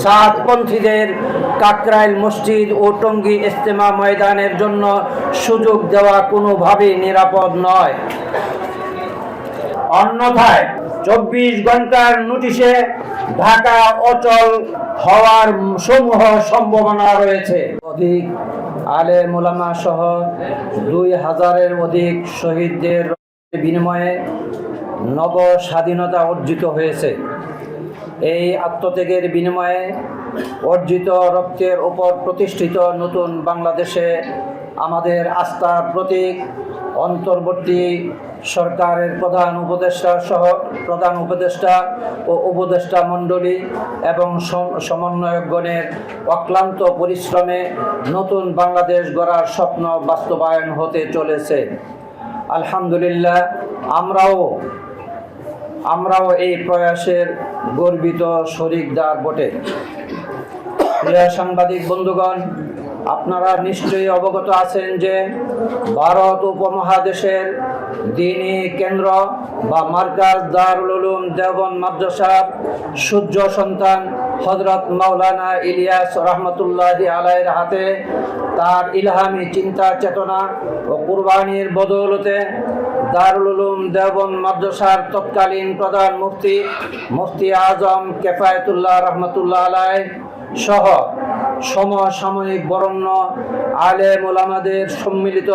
সাতপন্থীদের কাকরাইল মসজিদ ও টঙ্গী ইজতেমা ময়দানের জন্য সুযোগ দেওয়া কোনোভাবেই নিরাপদ নয়। অন্যথায় 24 ঘন্টার নোটিশে ঢাকা অচল হওয়ার সমূহ সম্ভাবনা রয়েছে। অধিক আলেম ওলামা সহ 2000-এর অধিক শহীদদের বিনিময়ে নব স্বাধীনতা অর্জিত হয়েছে। এই আত্মত্যাগের বিনিময়ে অর্জিত রক্তের উপর প্রতিষ্ঠিত নতুন বাংলাদেশে আমাদের আস্থার প্রতীক অন্তর্বর্তী সরকারের প্রধান উপদেষ্টা ও উপদেষ্টা মণ্ডলী এবং সমন্বয়কগণের অক্লান্ত পরিশ্রমে নতুন বাংলাদেশ গড়ার স্বপ্ন বাস্তবায়ন হতে চলেছে। আলহামদুলিল্লাহ, আমরাও এই প্রয়াসের গর্বিত শরিকদার বটে। প্রিয় সাংবাদিক বন্ধুগণ, আপনারা নিশ্চয়ই অবগত আছেন যে ভারত উপমহাদেশের দ্বীনি কেন্দ্র বা মার্কাজ দারুল উলুম দেওবন্দ মাদ্রাসার সূর্য সন্তান হযরত মাওলানা ইলিয়াস রহমতুল্লাহি আলাইহির হাতে তার ইলহামি চিন্তা চেতনা ও কুরবানির বদৌলতে দারুল উলুম দেওবন্দ মাদ্রাসার তৎকালীন প্রধান মুফতি আজম কেফায়েতুল্লাহ রহমতুল্লাহ আলাইহি সহ সমসাময়িক বরেণ্য আলেম ওলামাদের সম্মিলিত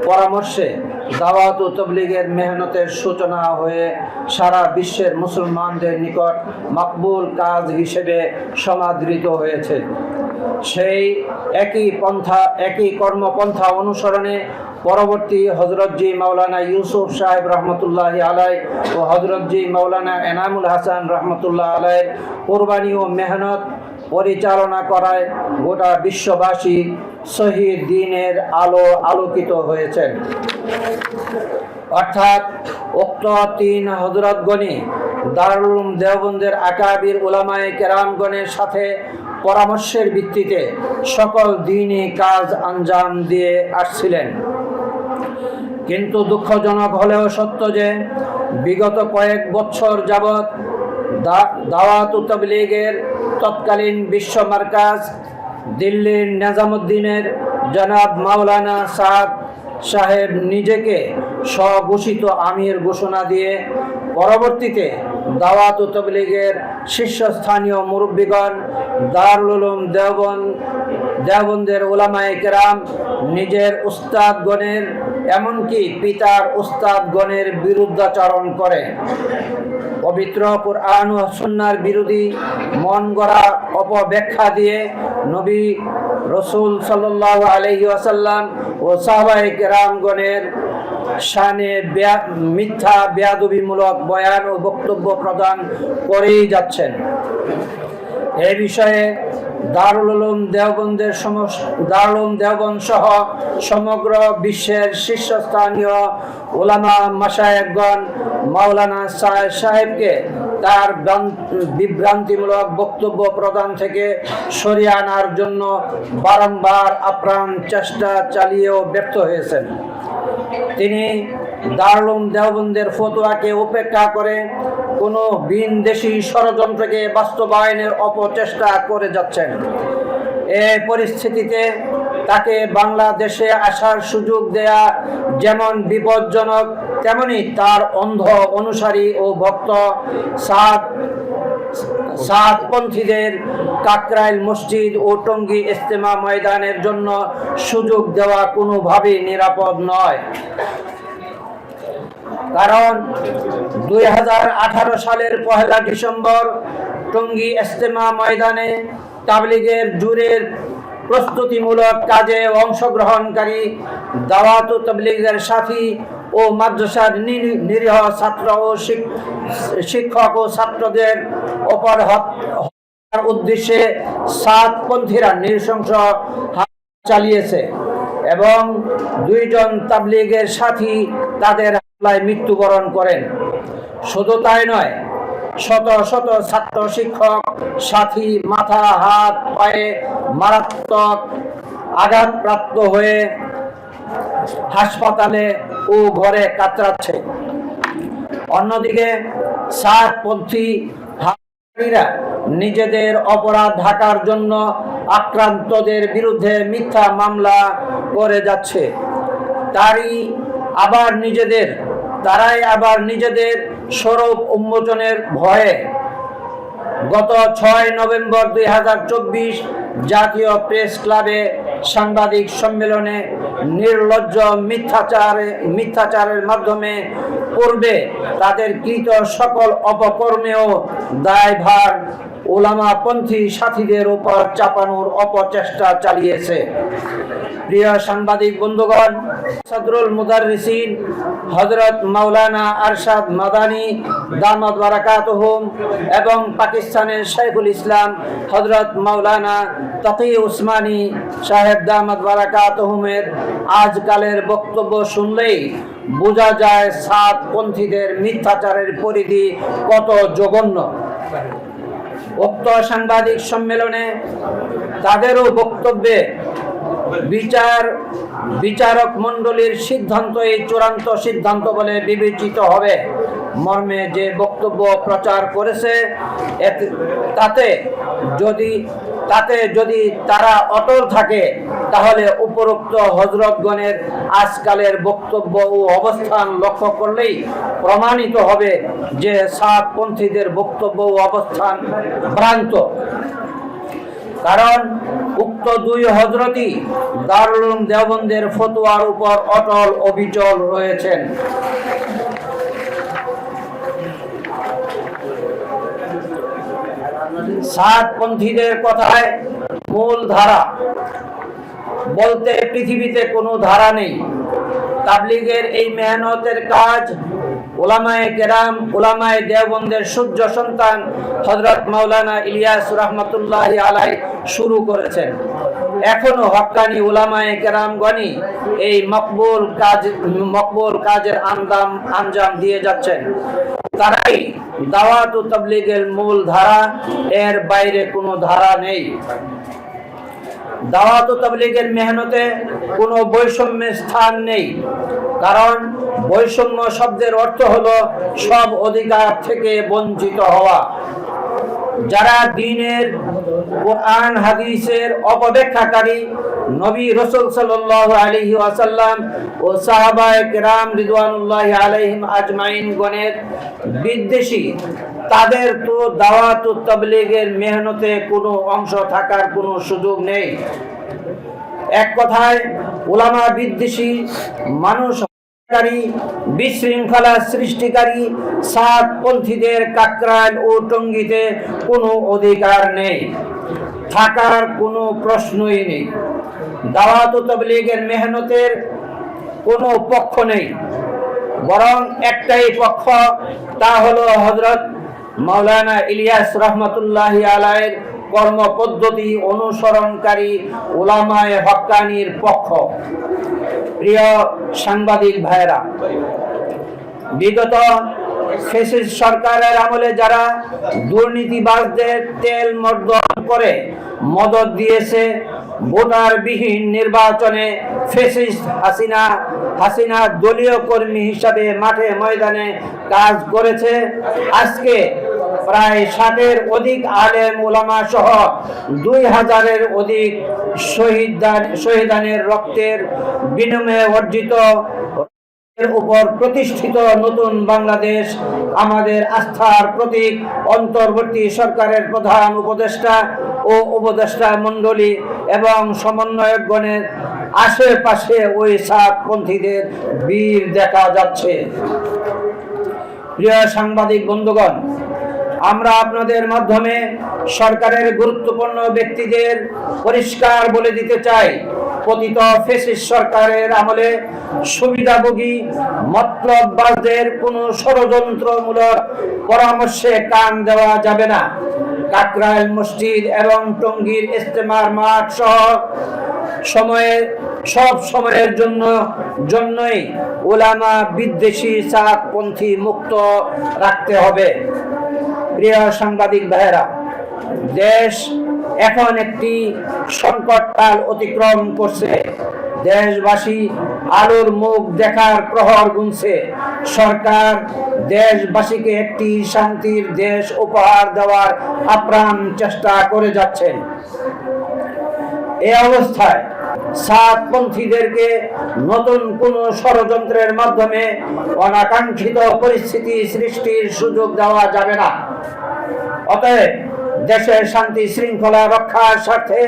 পরামর্শে দাওয়াত ও তাবলীগের মেহনতের সূচনা হয়ে সারা বিশ্বের মুসলমানদের নিকট মকবুল কাজ হিসেবে সমাদৃত হয়েছে। সেই একই কর্মপন্থা অনুসরণে পরবর্তী হযরতজি মাওলানা ইউসুফ সাহেব রহমতুল্লাহি আলাইহি ও হযরতজি মাওলানা এনামুল হাসান রহমতুল্লাহ আলাইহির কুরবানি ও মেহনত পরিচালনা করায় গোটা বিশ্ববাসী শহীদ দ্বীনের আলোকিত হয়েছেন। অর্থাৎ উক্ত তিন হযরতগণই দারুল উলুম দেওবন্দের আকাবির উলামায়ে কেরামগণের সাথে পরামর্শের ভিত্তিতে সকল দ্বীনি কাজ আঞ্জাম দিয়ে আসছিলেন। কিন্তু দুঃখজনক হলেও সত্য যে বিগত কয়েক বছর যাবৎ দাওয়াত ও তাবলীগের তৎকালীন বিশ্ব মার্কাজ দিল্লির নিজামুদ্দিনের জনাব মাওলানা সাদ সাহেব নিজেকে স্বঘোষিত আমির ঘোষণা দিয়ে পরবর্তীতে দাওয়াত ও তাবলীগের শীর্ষস্থানীয় মুরব্বীগণ দারুল উলুম দেওবন্দের উলামায়ে কেরাম নিজের উস্তাদগণের এমনকি পিতার উস্তাদগণের বিরুদ্ধাচরণ করে পবিত্র কুরআন ও সুন্নাহর বিরোধী মন গড়া অপব্যাখ্যা দিয়ে নবী রাসূল সাল্লাল্লাহু আলাইহি ওয়াসাল্লাম ও সাহাবায়ে কেরামগণের শানে মিথ্যা বেয়াদবিমূলক বয়ান ও বক্তব্য প্রদান করেই যাচ্ছেন। এই বিষয়ে দারুল উলুম দেওবন্দ সহ সমগ্র বিশ্বের শীর্ষস্থানীয় উলামা মাশায়েখগণ মাওলানা সাহেবকে তার বিভ্রান্তিমূলক বক্তব্য প্রদান থেকে সরিয়ে আনার জন্য বারংবার আপ্রাণ চেষ্টা চালিয়েও ব্যর্থ হয়েছেন। তিনি দারুল উলুম দেওবন্দের ফতোয়াকে উপেক্ষা করে কোনো ভিনদেশী ষড়যন্ত্রকে বাস্তবায়নের অপচেষ্টা করে যাচ্ছেন। এই পরিস্থিতিতে তাকে বাংলাদেশে আসার সুযোগ দেয়া যেমন বিপজ্জনক, তেমনি তার অন্ধ অনুসারী ও ভক্ত সাতপন্থীদের কাকরাইল মসজিদ ও টঙ্গী ইজতেমা ময়দানের জন্য সুযোগ দেওয়া কোনোভাবেই নিরাপদ নয়। কারণ 2018 সালের 1 ডিসেম্বর টঙ্গী ইজতেমা ময়দানে তাবলীগের জোরের প্রস্তুতিমূলক কাজে অংশগ্রহণকারী দাওয়াত ও তাবলীগের সাথী ও মাদ্রাসার নিরীহ ছাত্র ও শিক্ষক ও ছাত্রদের উপর হত্যার উদ্দেশ্যে সাতপন্থীরা নৃশংস হামলা চালিয়েছে এবং 2 জন তাবলীগের সাথী তাদের হামলায় মৃত্যুবরণ করেন। শুধু তাই নয়, শত শত ছাত্র শিক্ষক সাথী মাথা হাত পায়ে মারাত্মক আঘাতপ্রাপ্ত হয়ে হাসপাতালে ও ঘরে কাতরাচ্ছে। অন্যদিকে সাতপন্থী নিজেদের অপরাধ ঢাকার জন্য আক্রান্তদের বিরুদ্ধে মিথ্যা মামলা করে যাচ্ছে। তারাই আবার নিজেদের স্বরূপ উন্মোচনের ভয়ে গত 6 নভেম্বর 2024 জাতীয় প্রেস ক্লাবে সাংবাদিক সম্মেলনে নির্লজ্জ মিথ্যাচারের মাধ্যমে পূর্বে তাদের কৃত সকল অপকর্মেও দায়ভার উলামাপন্থী সাথীদের উপর চাপানোর অপচেষ্টা চালিয়েছে। প্রিয় সাংবাদিক বন্ধুগণ, সদরুল মুদাররিসিন হযরত মাওলানা আরশাদ মাদানী দামাত বারাকাতুহুম এবং পাকিস্তানের শাইখুল ইসলাম হযরত মাওলানা তাকি উসমানী সাহেব দামাত বারাকাতুহুমের আজকালের বক্তব্য শুনলেই বোঝা যায় সাতপন্থীদের মিথ্যাচারের পরিধি কত জঘন্য। উক্ত সাংবাদিক সম্মেলনে তাদেরও বক্তব্যে বিচারক মণ্ডলীর সিদ্ধান্ত এই চূড়ান্ত সিদ্ধান্ত বলে বিবেচিত হবে মর্মে যে বক্তব্য প্রচার করেছে, তাতে যদি তারা অটল থাকে তাহলে উপরোক্ত হযরতগণের আজকালের বক্তব্য ও অবস্থান লক্ষ্য করলেই প্রমাণিত হবে যে সাতপন্থীদের বক্তব্য ও অবস্থান ভ্রান্ত। কারণ উক্ত দুই হযরতই দারুল উলুম দেওবন্দের ফতোয়ার উপর অটল অবিচল রয়েছেন। সাতপন্থীদের কথায় মূল ধারা বলতে পৃথিবীতে কোনো ধারা নেই। তাবলীগের এই মেহনতের কাজ উলামায়ে কেরাম, উলামায়ে দেওবন্দের সূর্য সন্তান হযরত মাওলানা ইলিয়াস রাহমাতুল্লাহি আলাইহি শুরু করেছেন। এখনো হক্কানি উলামায়ে কেরামগণই এই মকবুল কাজের আঞ্জাম দিয়ে যাচ্ছেন। তারাই দাওয়াত ও তাবলীগের মূল ধারা, এর বাইরে কোনো ধারা নেই। দাওয়াত ও তাবলীগের মেহনতে কোনো বৈষম্যের স্থান নেই। কারণ বৈষম্য শব্দের অর্থ হলো সব অধিকার থেকে বঞ্চিত হওয়া। যারা দ্বীনের কোরআন হাদিসের অপব্যাখ্যাকারী, নবী রাসূল সাল্লাল্লাহু আলাইহি ওয়াসাল্লাম ও সাহাবায়ে কেরাম রিদওয়ানুল্লাহি আলাইহিম আজমাইন গণের বিদ্বেষী, তাদের তো দাওয়াত ও তাবলীগের মেহনতে কোনো অংশ থাকার কোনো সুযোগ নেই। এক কথায় উলামা বিদ্বেষী, মানুষ বিশৃঙ্খলা সৃষ্টিকারী সাতপন্থীদের কাকরাইল ও টঙ্গীতে কোনো অধিকার নেই, থাকার কোনো প্রশ্নই নেই। দাওয়াত ও তাবলীগের মেহনতের কোনো পক্ষ নেই, বরং একটাই পক্ষ, তা হলো হযরত মাওলানা ইলিয়াস রাহমাতুল্লাহি আলাইহির কর্মপদ্ধতি অনুসরণকারী উলামায়ে হক্কানির পক্ষ। প্রিয় সাংবাদিক ভাইরা, বিগত ফ্যাসিস্ট সরকারের আমলে যারা দুর্নীতিবাজদের তেল মর্দন করে মদদ দিয়েছে, ভোটারবিহীন নির্বাচনে ফ্যাসিস্ট হাসিনা দলীয় কর্মী হিসাবে মাঠে ময়দানে কাজ করেছে, আজকে প্রায় 60-এর অধিক আলেম উলামা সহ 2000-এর অধিক শহীদানের রক্তের বিনিময়ে অর্জিত উপর প্রতিষ্ঠিত নতুন বাংলাদেশ আমাদের আস্থার প্রতীক। অন্তর্বর্তী সরকারের প্রধান উপদেষ্টা ও উপদেষ্টা মণ্ডলী এবং সমন্বয়কগণের আশেপাশে ওই সাতপন্থীদের বীর দেখা যাচ্ছে। প্রিয় সাংবাদিক বন্ধুগণ, আমরা আপনাদের মাধ্যমে সরকারের গুরুত্বপূর্ণ ব্যক্তিদের পরিষ্কার বলে দিতে চাই, পতিত ফ্যাসিস্ট সরকারের আমলে সুবিধাভোগী মতলববাজদের কোনো ষড়যন্ত্রমূলক পরামর্শে কান দেওয়া যাবে না। কাকরাইল মসজিদ এবং টঙ্গীর ইজতেমার মাঠ সহ সব সময়ের জন্যই উলামা বিদ্বেষী সাতপন্থী মুক্ত রাখতে হবে। প্রিয় সাংবাদিক ভাইয়েরা, দেশ এখন একটি সংকটকাল অতিক্রম করছে। দেশবাসী আলোর মুখ দেখার প্রহর গুনছে। সরকার দেশবাসীকে একটি শান্তির দেশ উপহার দেওয়ার আপ্রাণ চেষ্টা করে যাচ্ছেন। এই অবস্থায় সাতপন্থীদেরকে নতুন কোন ষড়যন্ত্রের মাধ্যমে অনাকাঙ্ক্ষিত পরিস্থিতি সৃষ্টির সুযোগ দেওয়া যাবে না। অতএব দেশের শান্তি শৃঙ্খলা রক্ষার স্বার্থে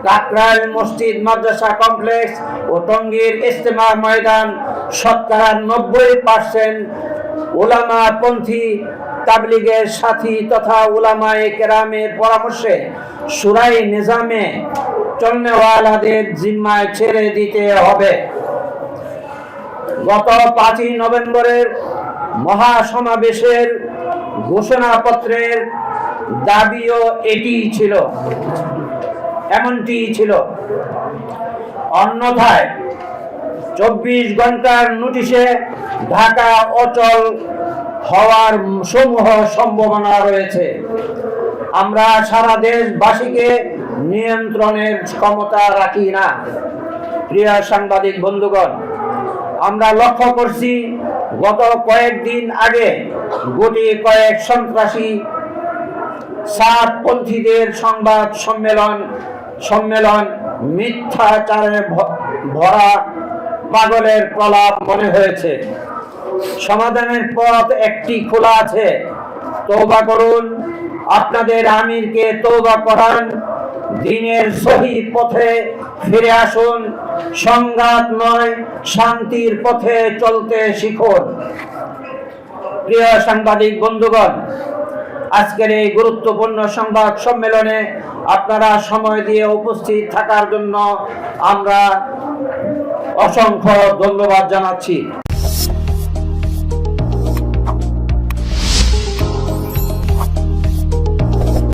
কাকরাইল মসজিদ মাদ্রাসা কমপ্লেক্স ও টঙ্গীর ইজতেমা ময়দান শতকরা 90% উলামা পন্থী তাবলীগের সাথী তথা উলামায়ে কেরামের পরামর্শে শুরাই নিজামে চলনেওয়ালাদের জিম্মায় ছেড়ে দিতে হবে। গত 5ই নভেম্বরের মহাসমাবেশের ঘোষণাপত্রের দাবিও এমনটি ছিল। অন্যথায় 24 ঘন্টার নোটিশে ঢাকা অচল হওয়ার সমূহ সম্ভাবনা রয়েছে। আমরা সারা দেশবাসীকে নিয়ন্ত্রণের ক্ষমতা রাখি না। প্রিয় সাংবাদিক বন্ধুগণ, আমরা লক্ষ্য করছি গত কয়েকদিন আগে গুটি কয়েক সন্ত্রাসী সাতপন্থীদের সংবাদ সম্মেলন মিথ্যাচারে ভরা পাগলের প্রলাপ মনে হয়েছে। সমাধানের পথ একটি খোলা আছে। তওবা করুন, আপনাদের আমিরকে তওবা করান, দ্বীনের সহি পথে ফিরে আসুন, সংঘাত নয় শান্তির পথে চলতে শিখুন। প্রিয় সাংবাদিক বন্ধুগণ, আজকের এই গুরুত্বপূর্ণ সংবাদ সম্মেলনে আপনারা সময় দিয়ে উপস্থিত থাকার জন্য আমরা অসংখ্য ধন্যবাদ জানাচ্ছি।